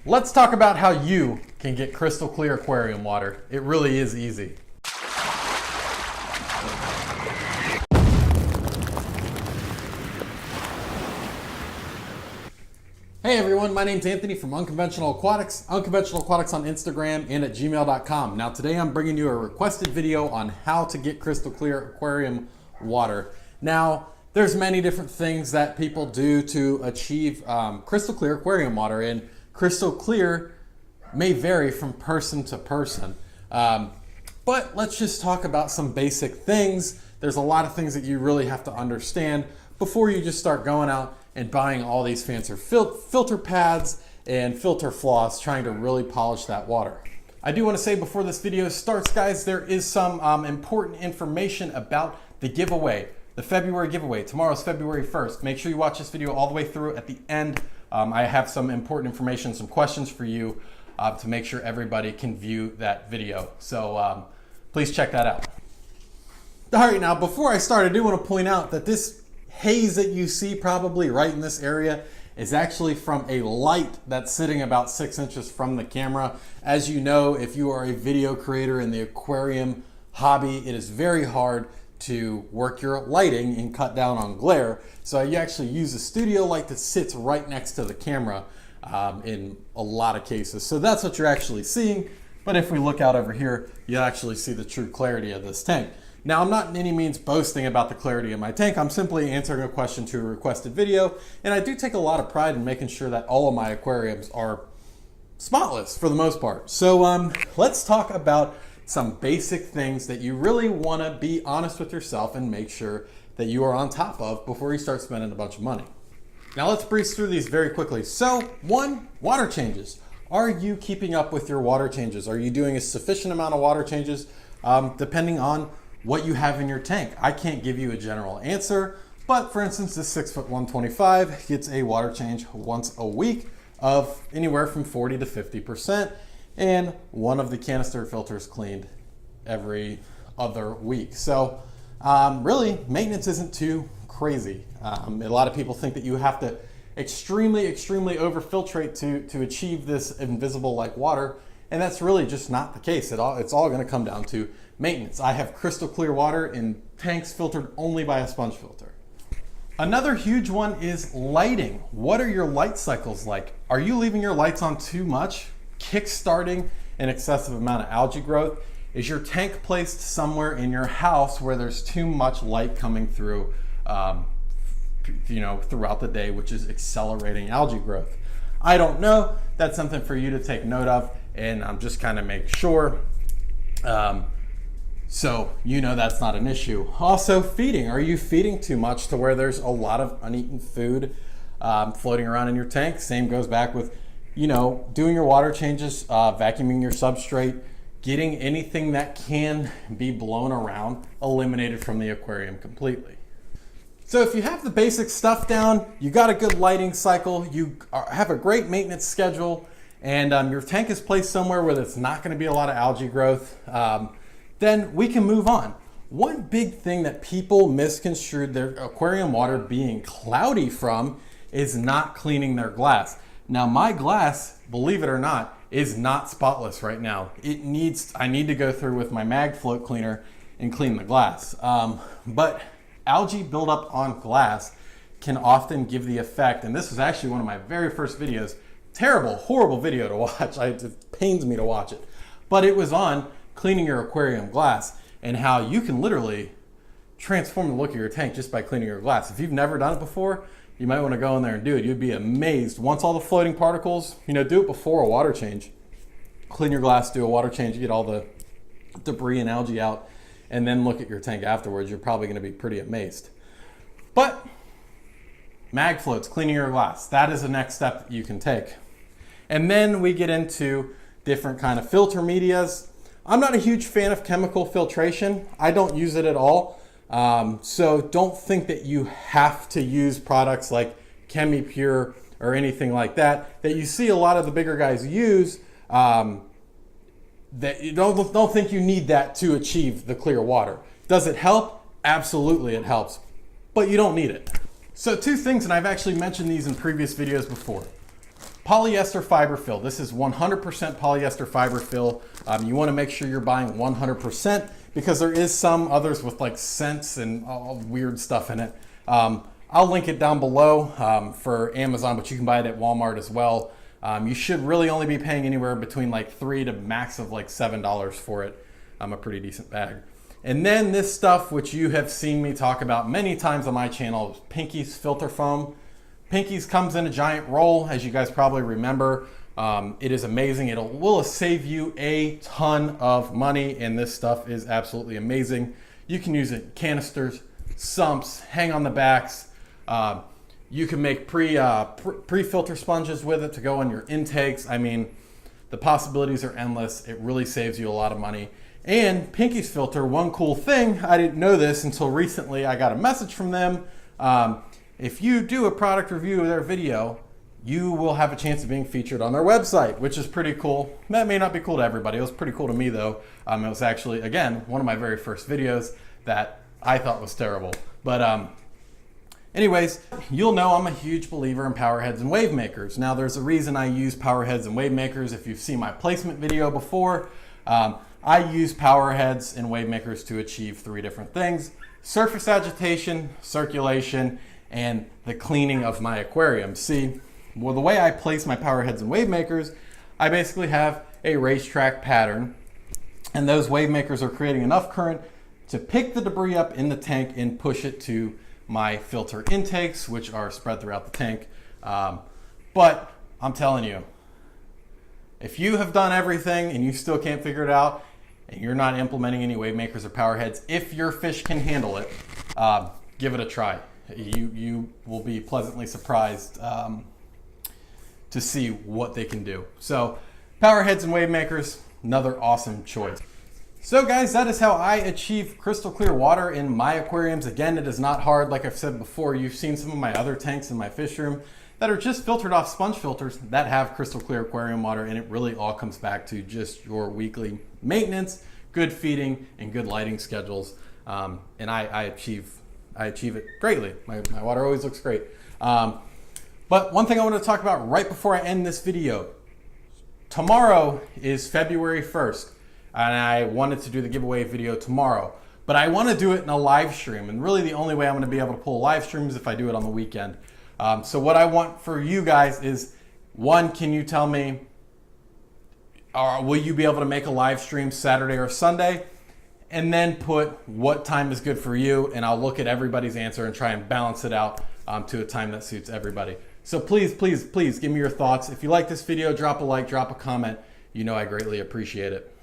Let's talk about how you can get crystal clear aquarium water. It really is easy. Hey everyone, my name's Anthony from Unconventional Aquatics, Unconventional Aquatics on Instagram and at gmail.com. Now today I'm bringing you a requested video on how to get crystal clear aquarium water. Now there's many different things that people do to achieve crystal clear aquarium water, and crystal clear may vary from person to person. But let's just talk about some basic things. There's a lot of things that you really have to understand before you just start going out and buying all these fancy filter pads and filter floss, trying to really polish that water. I do want to say before this video starts, guys, there is some important information about the giveaway, the February giveaway. Tomorrow's February 1st. Make sure you watch this video all the way through. At the end, I have some important information, some questions for you to make sure everybody can view that video. So please check that out. All right, now before I start, I do want to point out that this haze that you see probably right in this area is actually from a light that's sitting about 6 inches from the camera. As you know, if you are a video creator in the aquarium hobby, it is very hard to work your lighting and cut down on glare. So you actually use a studio light that sits right next to the camera in a lot of cases. So that's what you're actually seeing. But if we look out over here, you actually see the true clarity of this tank. Now, I'm not in any means boasting about the clarity of my tank. I'm simply answering a question to a requested video, and I do take a lot of pride in making sure that all of my aquariums are spotless for the most part. So let's talk about some basic things that you really want to be honest with yourself and make sure that you are on top of before you start spending a bunch of money. Now let's breeze through these very quickly. So 1, water changes. Are you keeping up with your water changes? Are you doing a sufficient amount of water changes depending on what you have in your tank? I can't give you a general answer, but for instance, this 6 foot 125 gets a water change once a week of anywhere from 40 to 50%, and one of the canister filters cleaned every other week. So really, maintenance isn't too crazy. A lot of people think that you have to extremely overfiltrate to achieve this invisible like water, and that's really just not the case at all. It's all going to come down to maintenance. I have crystal clear water in tanks filtered only by a sponge filter. Another huge one is lighting. What are your light cycles like? Are you leaving your lights on too much, kick-starting an excessive amount of algae growth? Is your tank placed somewhere in your house where there's too much light coming through throughout the day, which is accelerating algae growth? I don't know. That's something for you to take note of, and I'm just kind of make sure so you know that's not an issue. Also, feeding. Are you feeding too much to where there's a lot of uneaten food floating around in your tank? Same goes back with, doing your water changes, vacuuming your substrate, getting anything that can be blown around eliminated from the aquarium completely. So if you have the basic stuff down, you got a good lighting cycle, you have a great maintenance schedule, and your tank is placed somewhere where there's not going to be a lot of algae growth, then we can move on. One big thing that people misconstrued their aquarium water being cloudy from is not cleaning their glass. Now my glass, believe it or not, is not spotless right now. I need to go through with my mag float cleaner and clean the glass. But algae buildup on glass can often give the effect, and this was actually one of my very first videos, terrible, horrible video to watch. It pains me to watch it. But it was on cleaning your aquarium glass and how you can literally transform the look of your tank just by cleaning your glass. If you've never done it before, you might want to go in there and do it. You'd be amazed. Once all the floating particles, do it before a water change. Clean your glass, do a water change, get all the debris and algae out, and then look at your tank afterwards. You're probably going to be pretty amazed. But mag floats, cleaning your glass, that is the next step that you can take. And then we get into different kind of filter medias. I'm not a huge fan of chemical filtration. I don't use it at all. So don't think that you have to use products like ChemiPure or anything like that you see a lot of the bigger guys use. That you don't think you need that to achieve the clear water. Does it help? Absolutely it helps, but you don't need it. So 2 things, and I've actually mentioned these in previous videos before. Polyester Fiberfill. This is 100% polyester fiberfill. You want to make sure you're buying 100% because there is some others with like scents and all weird stuff in it. I'll link it down below for Amazon, but you can buy it at Walmart as well. You should really only be paying anywhere between like $3 to max of like $7 for it. A pretty decent bag. And then this stuff, which you have seen me talk about many times on my channel, is Pinky's filter foam. Pinky's comes in a giant roll, as you guys probably remember. It is amazing. It will save you a ton of money, and this stuff is absolutely amazing. You can use it in canisters, sumps, hang on the backs. You can make pre-filter sponges with it to go on your intakes. I mean, the possibilities are endless. It really saves you a lot of money. And Pinky's filter, one cool thing, I didn't know this until recently. I got a message from them. If you do a product review of their video, you will have a chance of being featured on their website, which is pretty cool. That may not be cool to everybody. It was pretty cool to me though. It was actually, again, one of my very first videos that I thought was terrible. But anyways, you'll know I'm a huge believer in power heads and wave makers. Now there's a reason I use power heads and wave makers. If you've seen my placement video before, I use power heads and wave makers to achieve 3 different things: surface agitation, circulation, and the cleaning of my aquarium. See, well, the way I place my power heads and wave makers, I basically have a racetrack pattern, and those wave makers are creating enough current to pick the debris up in the tank and push it to my filter intakes, which are spread throughout the tank. But I'm telling you, if you have done everything and you still can't figure it out, and you're not implementing any wave makers or power heads, if your fish can handle it, give it a try. You will be pleasantly surprised to see what they can do. So power heads and wave makers, another awesome choice. So guys, that is how I achieve crystal clear water in my aquariums. Again, it is not hard. Like I've said before, you've seen some of my other tanks in my fish room that are just filtered off sponge filters that have crystal clear aquarium water, and it really all comes back to just your weekly maintenance, good feeding, and good lighting schedules. And I achieve it greatly. My water always looks great. But one thing I want to talk about right before I end this video. Tomorrow is February 1st, and I wanted to do the giveaway video tomorrow. But I want to do it in a live stream, and really the only way I'm going to be able to pull live streams is if I do it on the weekend. So what I want for you guys is, one, can you tell me, will you be able to make a live stream Saturday or Sunday? And then put what time is good for you, and I'll look at everybody's answer and try and balance it out to a time that suits everybody. So please, please, please give me your thoughts. If you like this video, drop a like, drop a comment. You know I greatly appreciate it.